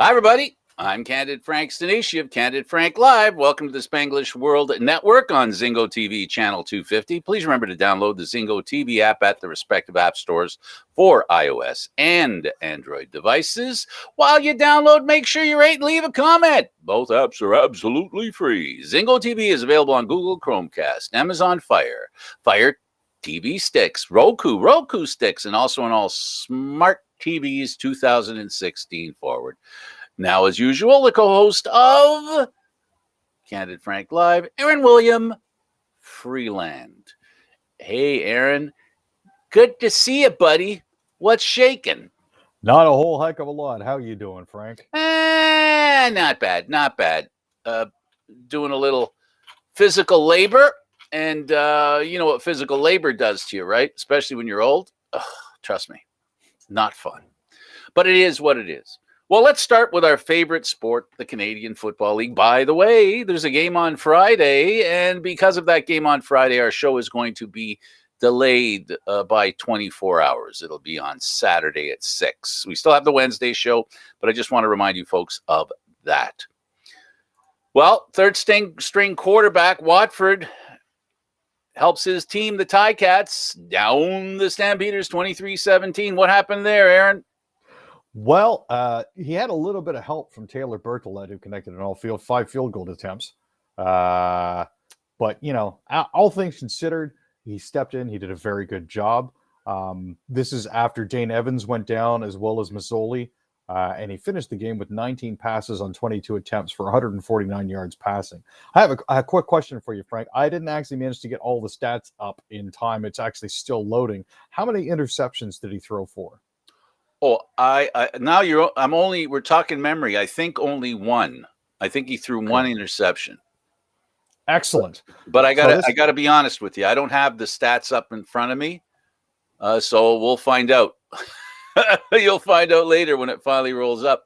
Hi, everybody. I'm Candid Frank Stanisci of Candid Frank Live. Welcome to the Spanglish World Network on Zingo TV channel 250. Please remember to download the Zingo TV app at the respective app stores for iOS and Android devices. While you download, make sure you rate and leave a comment. Both apps are absolutely free. Zingo TV is available on Google Chromecast, Amazon Fire TV sticks, Roku sticks, and also on all smart TVs 2016 forward. Now, as usual, the co-host of Candid Frank Live, Aaron William Freeland. Hey, Aaron. Good to see you, buddy. What's shaking? Not a whole heck of a lot. How you doing, Frank? Not bad. Doing a little physical labor. And you know what physical labor does to you, right? Especially when you're old. Ugh, trust me, not fun. But it is what it is. Well, let's start with our favorite sport, the Canadian Football League. By the way, there's a game on Friday, and because of that game on Friday, our show is going to be delayed by 24 hours. It'll be on Saturday at 6. We still have the Wednesday show, but I just want to remind you folks of that. Well, third string quarterback Watford helps his team, the Ticats, down the Stampeders 23-17. What happened there, Aaron? Well, he had a little bit of help from Taylor Bertolette, who connected on 5 field goal attempts. But, you know, all things considered, he stepped in. He did a very good job. This is after Dane Evans went down, as well as Mazzoli. And he finished the game with 19 passes on 22 attempts for 149 yards passing. I have a quick question for you, Frank. I didn't actually manage to get all the stats up in time. It's actually still loading. How many interceptions did he throw for? Oh, we're talking memory. I think only one. I think he threw one interception. Excellent. But I gotta be honest with you. I don't have the stats up in front of me. So we'll find out. You'll find out later when it finally rolls up.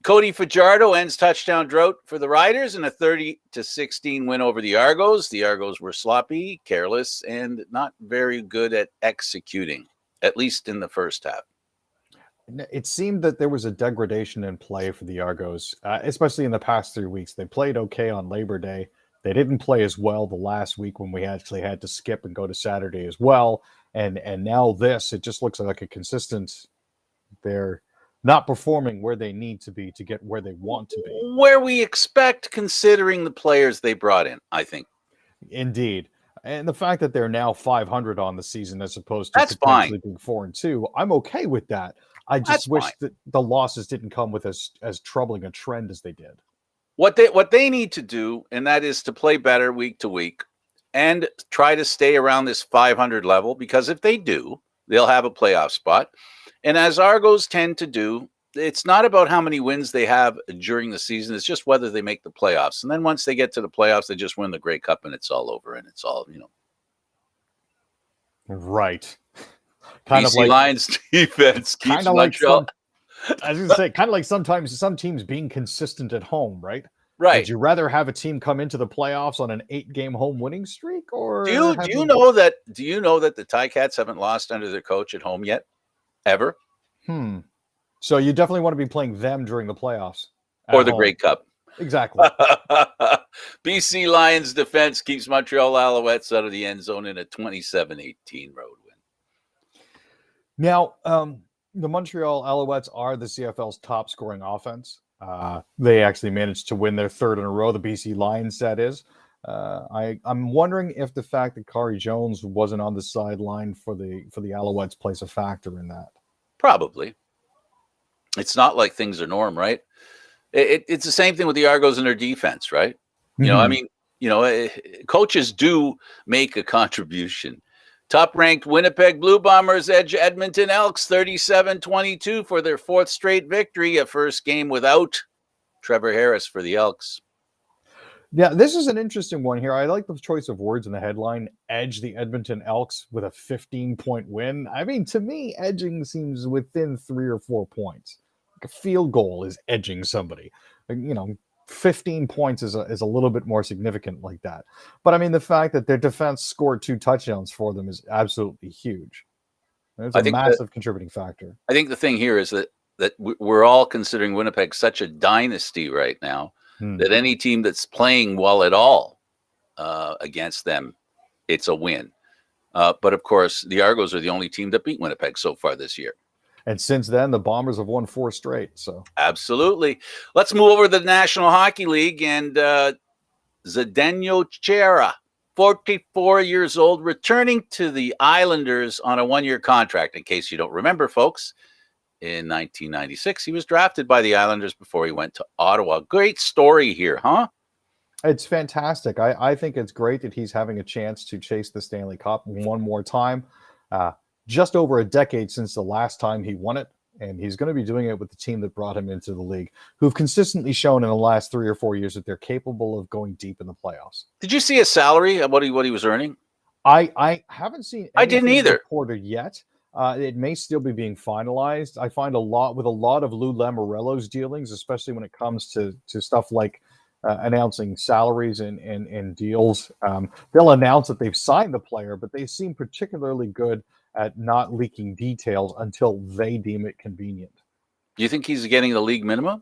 Cody Fajardo ends touchdown drought for the Riders in a 30-16 win over the Argos. The Argos were sloppy, careless, and not very good at executing, at least in the first half. It seemed that there was a degradation in play for the Argos, especially in the past 3 weeks. They played okay on Labor Day. They didn't play as well the last week when we actually had to skip and go to Saturday as well. And now it just looks like a consistent. They're not performing where they need to be to get where they want to be. Where we expect, considering the players they brought in, I think. Indeed. And the fact that they're now 500 on the season as opposed to potentially being 4-2, I'm okay with that. I just wish that the losses didn't come with as troubling a trend as they did. What they need to do, and that is to play better week to week and try to stay around this 500 level, because if they do, they'll have a playoff spot. And as Argos tend to do, it's not about how many wins they have during the season. It's just whether they make the playoffs. And then once they get to the playoffs, they just win the Grey Cup and it's all over. And it's all, Right. Kind of like Lions defense keeps Montreal. I was going to say, kind of like sometimes some teams being consistent at home, right? Right. Would you rather have a team come into the playoffs on an 8-game home winning streak, or do you know that the Ticats haven't lost under their coach at home yet, ever? So you definitely want to be playing them during the playoffs or the Grey Cup. Exactly. BC Lions defense keeps Montreal Alouettes out of the end zone in a 27-18 road win. Now, the Montreal Alouettes are the CFL's top scoring offense. They actually managed to win their third in a row, the BC Lions, that is. I'm wondering if the fact that Kari Jones wasn't on the sideline for the Alouettes plays a factor in that. Probably. It's not like things are norm, right? It's the same thing with the Argos and their defense, right? Coaches do make a contribution. Top-ranked Winnipeg Blue Bombers edge Edmonton Elks 37-22 for their fourth straight victory, a first game without Trevor Harris for the Elks. Yeah, this is an interesting one here. I like the choice of words in the headline, edge the Edmonton Elks with a 15-point win. I mean, to me, edging seems within 3 or 4 points. Like a field goal is edging somebody. 15 points is a little bit more significant like that. But I mean, the fact that their defense scored 2 touchdowns for them is absolutely huge. It's a massive contributing factor. I think the thing here is that that we're all considering Winnipeg such a dynasty right now that any team that's playing well at all against them, it's a win. But of course, the Argos are the only team that beat Winnipeg so far this year. And since then, the Bombers have won 4 straight. So absolutely. Let's move over to the National Hockey League, and Zdeno Chara, 44 years old, returning to the Islanders on a 1-year contract. In case you don't remember, folks, in 1996, he was drafted by the Islanders before he went to Ottawa. Great story here, huh? It's fantastic. I think it's great that he's having a chance to chase the Stanley Cup one more time. Just over a decade since the last time he won it, and he's going to be doing it with the team that brought him into the league, who've consistently shown in the last 3 or 4 years that they're capable of going deep in the playoffs. Did you see his salary, what he was earning? I haven't seen I didn't either. reported yet. It may still be being finalized. I find a lot of Lou Lamoriello's dealings, especially when it comes to stuff like announcing salaries and deals. They'll announce that they've signed the player, but they seem particularly good at not leaking details until they deem it convenient. Do you think he's getting the league minimum?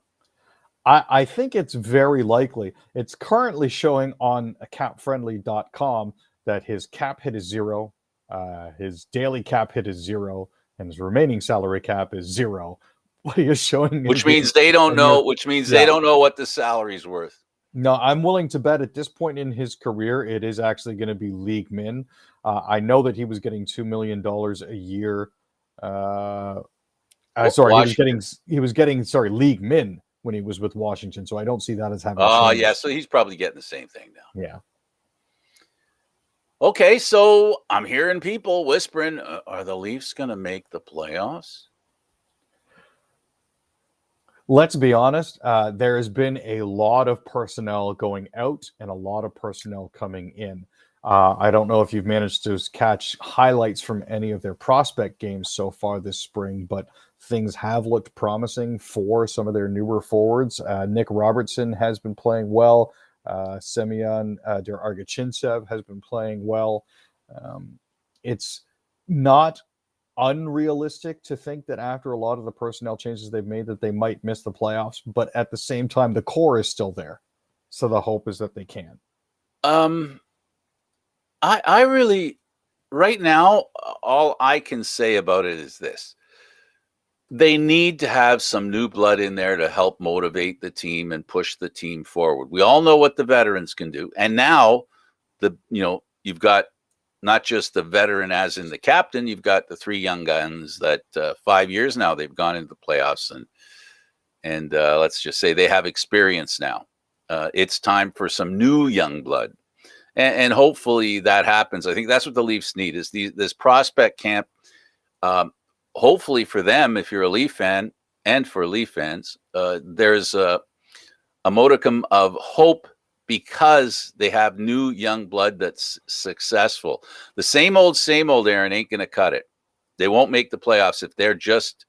I think it's very likely. It's currently showing on capfriendly.com that his cap hit is 0, his daily cap hit is 0, and his remaining salary cap is 0. What he is showing, which means they don't know. Which means they don't know what the salary's worth. No, I'm willing to bet at this point in his career, it is actually going to be league min. I know that he was getting $2 million a year. He was getting league min when he was with Washington. So I don't see that as having. Oh, yeah. So he's probably getting the same thing now. Yeah. Okay, so I'm hearing people whispering, are the Leafs going to make the playoffs? Let's be honest. There has been a lot of personnel going out and a lot of personnel coming in. I don't know if you've managed to catch highlights from any of their prospect games so far this spring, but things have looked promising for some of their newer forwards. Nick Robertson has been playing well. Semyon Argachintsev has been playing well. It's not unrealistic to think that after a lot of the personnel changes they've made that they might miss the playoffs, but at the same time, the core is still there. So the hope is that they can. I really, right now, all I can say about it is this. They need to have some new blood in there to help motivate the team and push the team forward. We all know what the veterans can do. And now you've got not just the veteran as in the captain, you've got the 3 young guns that 5 years now they've gone into the playoffs and let's just say they have experience now. It's time for some new young blood. And hopefully that happens. I think that's what the Leafs need is this prospect camp. Hopefully for them, if you're a Leaf fan and for Leaf fans, there's a modicum of hope because they have new young blood that's successful. The same old, Aaron, ain't going to cut it. They won't make the playoffs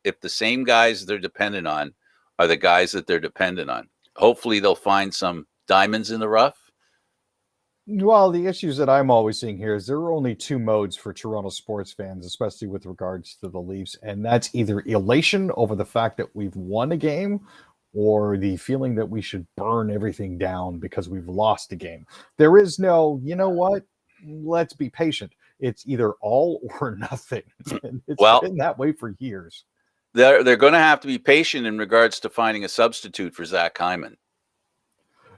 if the same guys they're dependent on are the guys that they're dependent on. Hopefully they'll find some diamonds in the rough. Well, the issues that I'm always seeing here is there are only 2 modes for Toronto sports fans, especially with regards to the Leafs, and that's either elation over the fact that we've won a game or the feeling that we should burn everything down because we've lost a game. There is no, you know what? Let's be patient. It's either all or nothing. And it's been that way for years. They're going to have to be patient in regards to finding a substitute for Zach Hyman.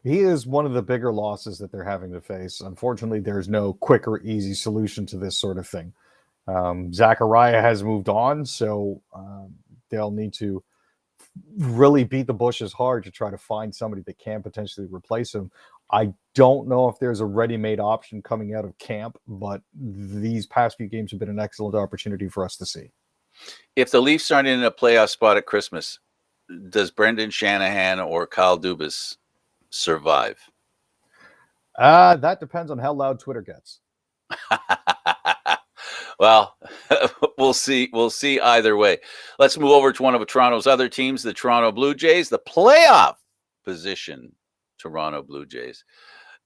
He is one of the bigger losses that they're having to face. Unfortunately, there's no quick or easy solution to this sort of thing. Zachariah has moved on, so they'll need to really beat the bushes hard to try to find somebody that can potentially replace him. I don't know if there's a ready-made option coming out of camp, but these past few games have been an excellent opportunity for us to see. If the Leafs aren't in a playoff spot at Christmas, does Brendan Shanahan or Kyle Dubas survive? That depends on how loud Twitter gets. Well, we'll see. We'll see either way. Let's move over to one of Toronto's other teams, the Toronto Blue Jays, the playoff position Toronto Blue Jays.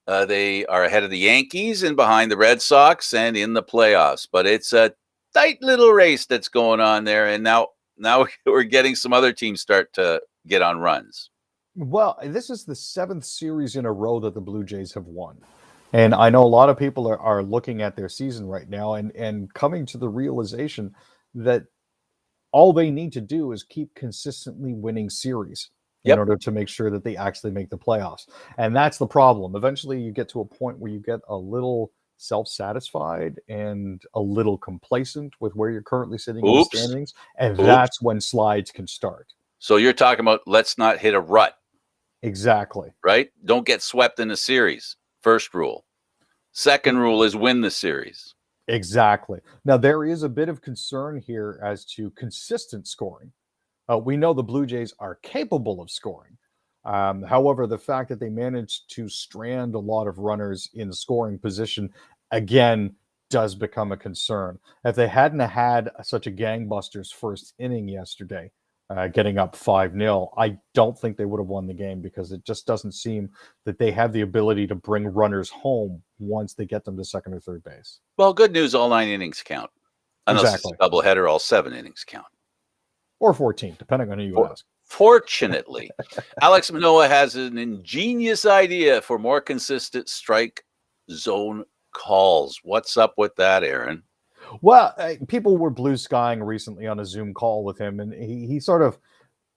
They are ahead of the Yankees and behind the Red Sox and in the playoffs, but it's a tight little race that's going on there. And now now we're getting some other teams start to get on runs. Well, this is the 7th series in a row that the Blue Jays have won. And I know a lot of people are looking at their season right now and coming to the realization that all they need to do is keep consistently winning series in order to make sure that they actually make the playoffs. And that's the problem. Eventually you get to a point where you get a little self-satisfied and a little complacent with where you're currently sitting in the standings. And that's when slides can start. So you're talking about let's not hit a rut. Exactly. Right? Don't get swept in a series. First rule. Second rule is win the series. Exactly. Now, there is a bit of concern here as to consistent scoring. We know the Blue Jays are capable of scoring. However, the fact that they managed to strand a lot of runners in scoring position, again, does become a concern. If they hadn't had such a gangbusters first inning yesterday, getting up 5-0, I don't think they would have won the game, because it just doesn't seem that they have the ability to bring runners home once they get them to second or third base. Well, good news, all 9 innings count. Unless Exactly. it's a doubleheader, all 7 innings count. Or 14, depending on who you ask. Fortunately, Alex Manoah has an ingenious idea for more consistent strike zone calls. What's up with that, Aaron? Well, people were blue skying recently on a Zoom call with him, and he sort of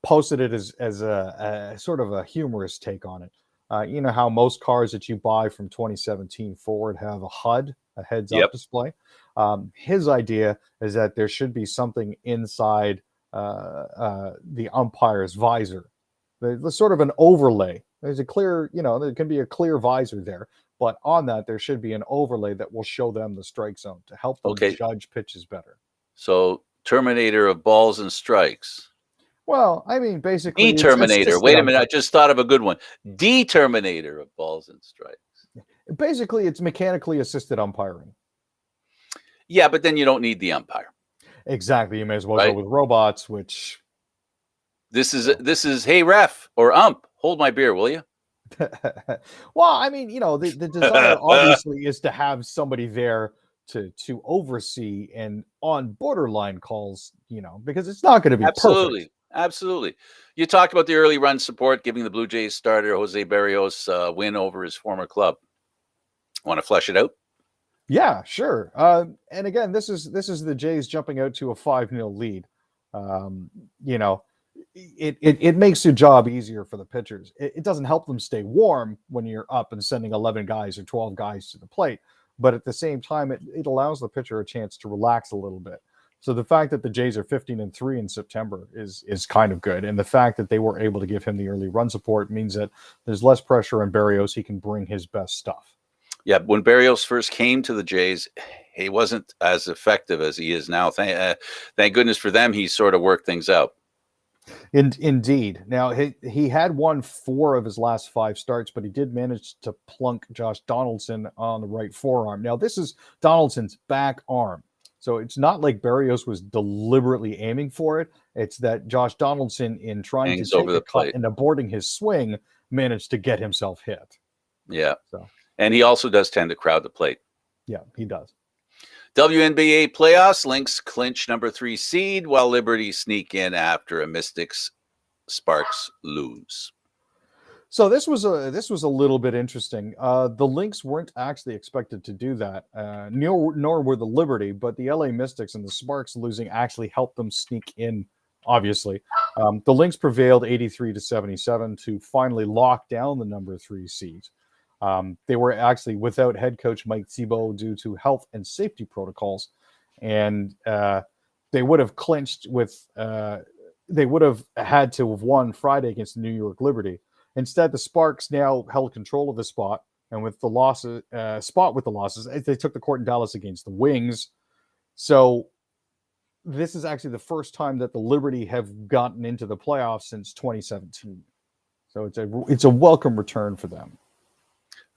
posted it as a sort of a humorous take on it. You know how most cars that you buy from 2017 forward have a HUD, a heads-up display? His idea is that there should be something inside the umpire's visor. There's sort of an overlay. There's a clear, there can be a clear visor there. But on that, there should be an overlay that will show them the strike zone to help them judge pitches better. So, Terminator of balls and strikes. Well, I mean, basically... Determinator. Wait a minute. I just thought of a good one. Determinator of balls and strikes. Basically, it's mechanically assisted umpiring. Yeah, but then you don't need the umpire. Exactly. You may as well go with robots, which... This is, hey, ref or ump, hold my beer, will you? Well, I mean, the desire obviously is to have somebody there to oversee and on borderline calls, because it's not going to be perfect. Absolutely. You talked about the early run support, giving the Blue Jays starter Jose Barrios win over his former club. Want to flesh it out? Yeah, sure. And again, this is the Jays jumping out to a 5-0 lead. It makes your job easier for the pitchers. It doesn't help them stay warm when you're up and sending 11 guys or 12 guys to the plate. But at the same time, it allows the pitcher a chance to relax a little bit. So the fact that the Jays are 15-3 in September is kind of good. And the fact that they were able to give him the early run support means that there's less pressure on Barrios. He can bring his best stuff. Yeah, when Barrios first came to the Jays, he wasn't as effective as he is now. Thank goodness for them, he sort of worked things out. Indeed. Now, he had won 4 of his last 5 starts, but he did manage to plunk Josh Donaldson on the right forearm. Now, this is Donaldson's back arm. So it's not like Barrios was deliberately aiming for it. It's that Josh Donaldson, in trying to take the cut and aborting his swing, managed to get himself hit. Yeah. And he also does tend to crowd the plate. Yeah, he does. WNBA playoffs, Lynx clinch number 3 seed, while Liberty sneak in after a Mystics Sparks lose. So this was a little bit interesting. The Lynx weren't actually expected to do that, nor were the Liberty, but the LA Mystics and the Sparks losing actually helped them sneak in. Obviously, the Lynx prevailed 83-77 to finally lock down the number 3 seed. They were actually without head coach Mike Thibault due to health and safety protocols, and they would have clinched with. They would have had to have won Friday against the New York Liberty. Instead, the Sparks now held control of the spot, and with the losses, they took the court in Dallas against the Wings. So this is actually the first time that the Liberty have gotten into the playoffs since 2017. So it's a welcome return for them.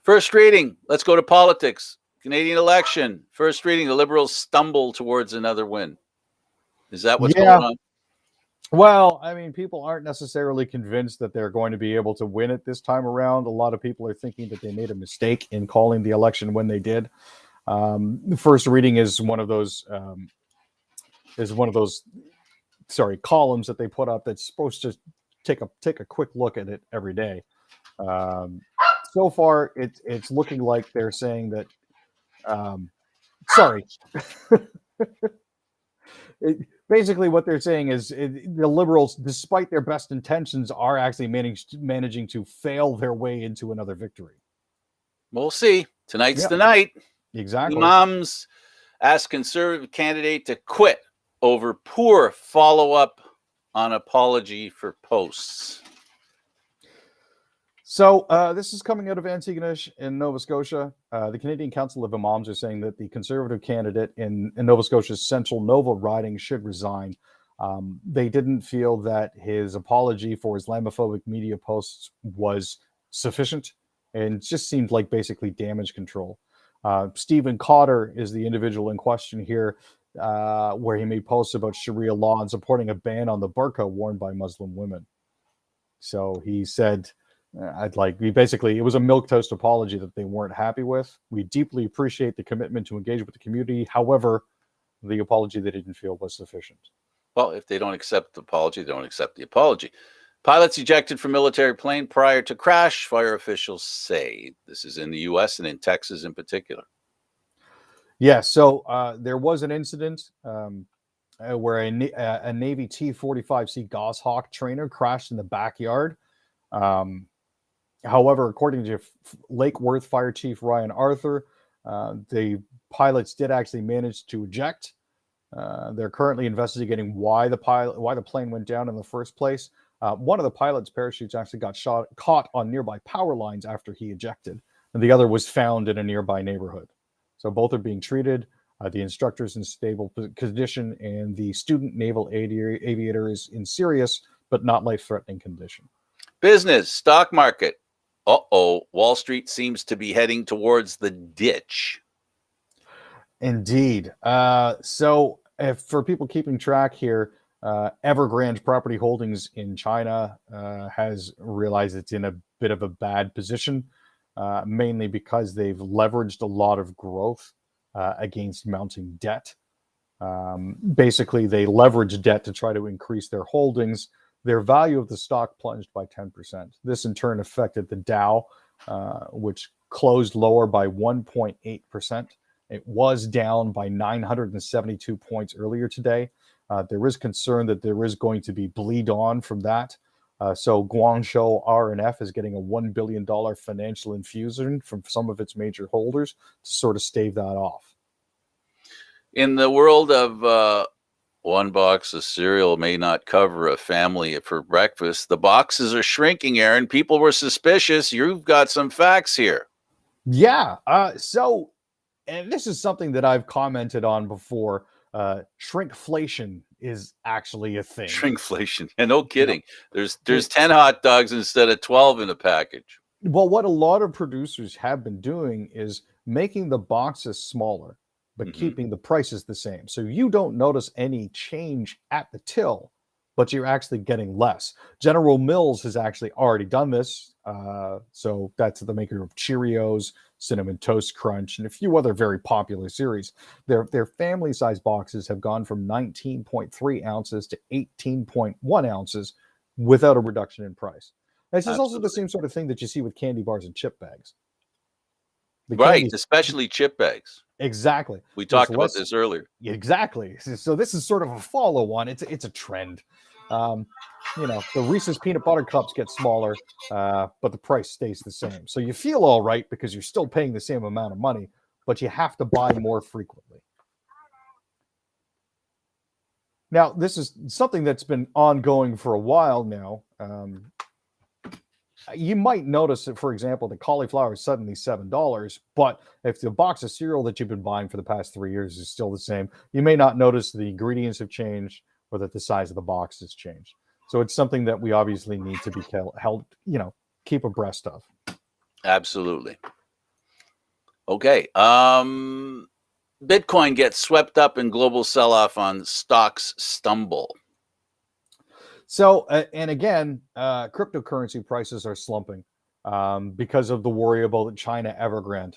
First reading. Let's go to politics. Canadian election. First reading. The Liberals stumble towards another win. Is that what's going on? Well, I mean, people aren't necessarily convinced that they're going to be able to win it this time around. A lot of people are thinking that they made a mistake in calling the election when they did. The first reading is one of those columns that they put up that's supposed to take a quick look at it every day. So far, it's looking like they're saying that. Sorry. Basically, what they're saying is the Liberals, despite their best intentions, are actually managing to fail their way into another victory. We'll see. Tonight's the night. Exactly. Imams asked Conservative candidate to quit over poor follow-up on apology for posts. So this is coming out of Antigonish in Nova Scotia. The Canadian Council of Imams are saying that the Conservative candidate in Nova Scotia's Central Nova riding should resign. They didn't feel that his apology for Islamophobic media posts was sufficient, and just seemed like basically damage control. Stephen Cotter is the individual in question here, where he made posts about Sharia law and supporting a ban on the burqa worn by Muslim women. So he said... it was a milquetoast apology that they weren't happy with. We deeply appreciate the commitment to engage with the community. However, the apology they didn't feel was sufficient. Well, if they don't accept the apology, they don't accept the apology. Pilots ejected from military plane prior to crash, fire officials say. This is in the U.S. and in Texas in particular. Yeah, so there was an incident where a Navy T-45C Goshawk trainer crashed in the backyard. However, according to Lake Worth Fire Chief Ryan Arthur, the pilots did actually manage to eject. They're currently investigating why the plane went down in the first place. One of the pilot's parachutes actually got caught on nearby power lines after he ejected, and the other was found in a nearby neighborhood. So both are being treated. The instructor's in stable condition, and the student naval aviator is in serious but not life-threatening condition. Business, stock market. Wall Street seems to be heading towards the ditch. Indeed. So for people keeping track here, Evergrande Property Holdings in China has realized it's in a bit of a bad position, mainly because they've leveraged a lot of growth against mounting debt. Basically, they leverage debt to try to increase their holdings. Their value of the stock plunged by 10%. This in turn affected the Dow, which closed lower by 1.8%. It was down by 972 points earlier today. There is concern that there is going to be bleed on from that. So Guangzhou R&F is getting a $1 billion financial infusion from some of its major holders to sort of stave that off. In the world of one box of cereal may not cover a family for breakfast, the boxes are shrinking, Aaron. People were suspicious. You've got some facts here. Yeah. And this is something that I've commented on before. Shrinkflation is actually a thing. Shrinkflation. And no kidding. There's 10 hot dogs instead of 12 in a package. Well, what a lot of producers have been doing is making the boxes smaller, but keeping the prices the same. So you don't notice any change at the till, but you're actually getting less. General Mills has actually already done this. So that's the maker of Cheerios, Cinnamon Toast Crunch, and a few other very popular cereals. Their family-size boxes have gone from 19.3 ounces to 18.1 ounces without a reduction in price. This is also the same sort of thing that you see with candy bars and chip bags. Right, especially chip bags. Exactly. We talked about this earlier. Exactly. So this is sort of a follow-on. It's a trend. The Reese's peanut butter cups get smaller, but the price stays the same. So you feel all right because you're still paying the same amount of money, but you have to buy more frequently. Now, this is something that's been ongoing for a while now. You might notice that, for example, the cauliflower is suddenly $7, but if the box of cereal that you've been buying for the past 3 years is still the same, you may not notice the ingredients have changed or that the size of the box has changed. So it's something that we obviously need to be held, keep abreast of. Absolutely. Okay. Bitcoin gets swept up in global sell-off on stocks stumble. So, and again, cryptocurrency prices are slumping because of the worry about China Evergrande.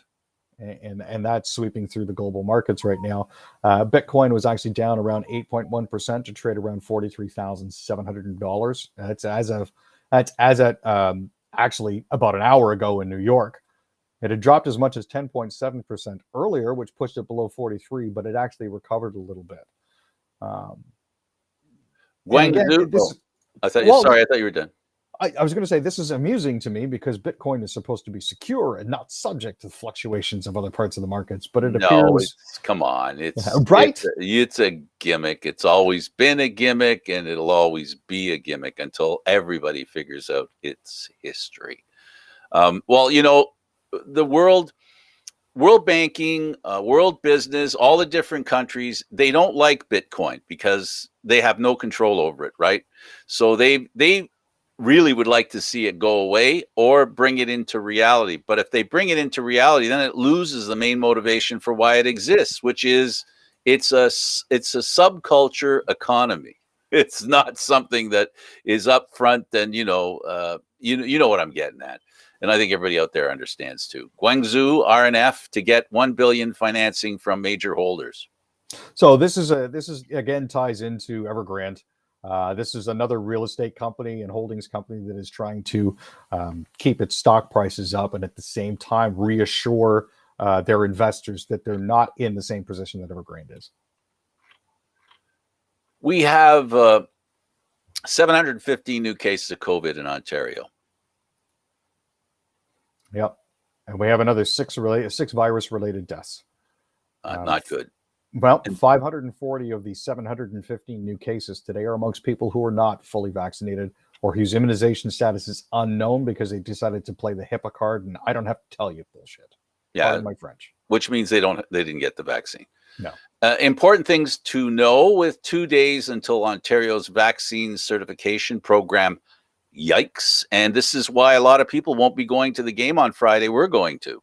and that's sweeping through the global markets right now. Bitcoin was actually down around 8.1% to trade around $43,700. That's as at actually about an hour ago in New York. It had dropped as much as 10.7% earlier, which pushed it below 43, but it actually recovered a little bit. Guangzhou. I thought you were done. I was going to say this is amusing to me because Bitcoin is supposed to be secure and not subject to fluctuations of other parts of the markets, but it appears. Come on, it's right. It's a gimmick. It's always been a gimmick, and it'll always be a gimmick until everybody figures out its history. Well, you know, the world banking, world business, all the different countries, they don't like Bitcoin because they have no control over it, right? So they really would like to see it go away or bring it into reality. But if they bring it into reality, then it loses the main motivation for why it exists, which is it's a subculture economy. It's not something that is up front and, you know what I'm getting at. And I think everybody out there understands too. Guangzhou RNF to get $1 billion financing from major holders. So this is again ties into Evergrande. This is another real estate company and holdings company that is trying to keep its stock prices up and at the same time reassure their investors that they're not in the same position that Evergrande is. We have 750 new cases of COVID in Ontario. Yep. And we have another six virus-related deaths. Not good. Well, 540 of the 715 new cases today are amongst people who are not fully vaccinated or whose immunization status is unknown because they decided to play the HIPAA card, and I don't have to tell you bullshit. Yeah, pardon my French. Which means they didn't get the vaccine. No. Important things to know: with 2 days until Ontario's vaccine certification program. Yikes! And this is why a lot of people won't be going to the game on Friday. We're going to.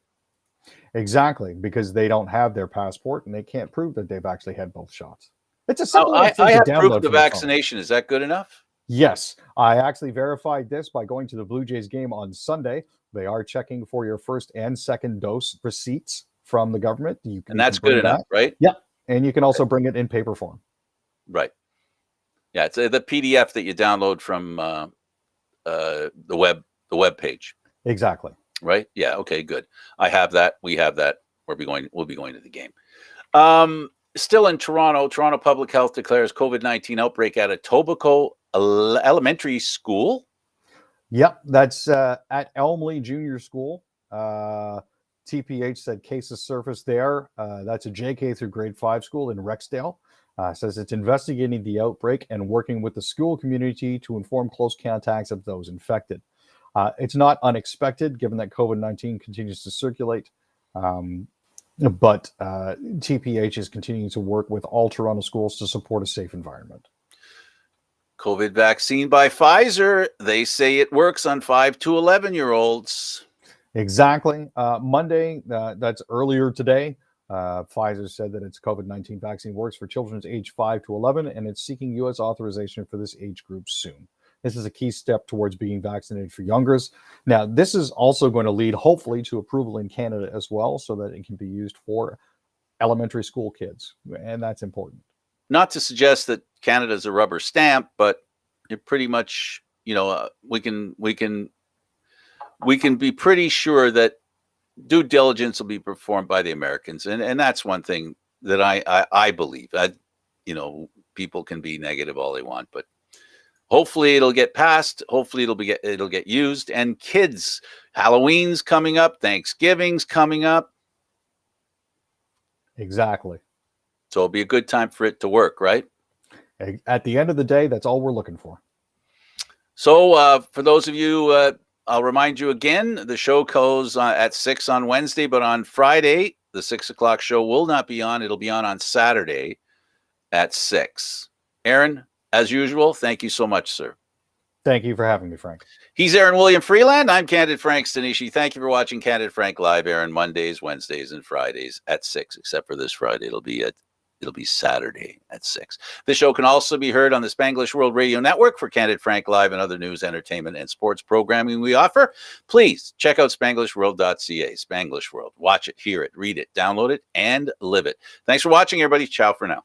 Exactly, because they don't have their passport and they can't prove that they've actually had both shots. It's a simple I have proof of the phone. vaccination. Is that good enough? Yes, I actually verified this by going to the Blue Jays game on Sunday. They are checking for your first and second dose receipts from the government. And that's good enough, right? Yeah, and you can also bring it in paper form. Right. Yeah, it's the PDF that you download from the web page. Exactly. Right. Yeah. Okay. Good. I have that. We have that. We'll be going to the game. Still in Toronto Public Health declares COVID-19 outbreak at Etobicoke Elementary School. Yep, that's at Elmley Junior School. TPH said cases surfaced there. That's a JK through grade 5 school in Rexdale. Says it's investigating the outbreak and working with the school community to inform close contacts of those infected. It's not unexpected given that COVID-19 continues to circulate, but TPH is continuing to work with all Toronto schools to support a safe environment. COVID vaccine by Pfizer. They say it works on 5 to 11-year-olds. Exactly. Monday, that's earlier today, Pfizer said that its COVID-19 vaccine works for children aged 5 to 11, and it's seeking U.S. authorization for this age group soon. This is a key step towards being vaccinated for youngers. Now, this is also going to lead, hopefully, to approval in Canada as well, so that it can be used for elementary school kids, and that's important. Not to suggest that Canada is a rubber stamp, but it pretty much, we can be pretty sure that due diligence will be performed by the Americans, and that's one thing that I believe. People can be negative all they want, but hopefully it'll get passed. Hopefully it'll get used. And kids, Halloween's coming up, Thanksgiving's coming up. Exactly. So it'll be a good time for it to work, right? At the end of the day, that's all we're looking for. So for those of you, I'll remind you again, the show goes at 6 on Wednesday, but on Friday, the 6 o'clock show will not be on. It'll be on Saturday at 6. Aaron, as usual, thank you so much, sir. Thank you for having me, Frank. He's Aaron William Freeland. I'm Candid Frank Stanisci. Thank you for watching Candid Frank Live, Aaron, Mondays, Wednesdays, and Fridays at 6, except for this Friday. It'll be at It'll be Saturday at 6. This show can also be heard on the Spanglish World Radio Network for Candid, Frank Live, and other news, entertainment, and sports programming we offer. Please check out SpanglishWorld.ca. Spanglish World. Watch it, hear it, read it, download it, and live it. Thanks for watching, everybody. Ciao for now.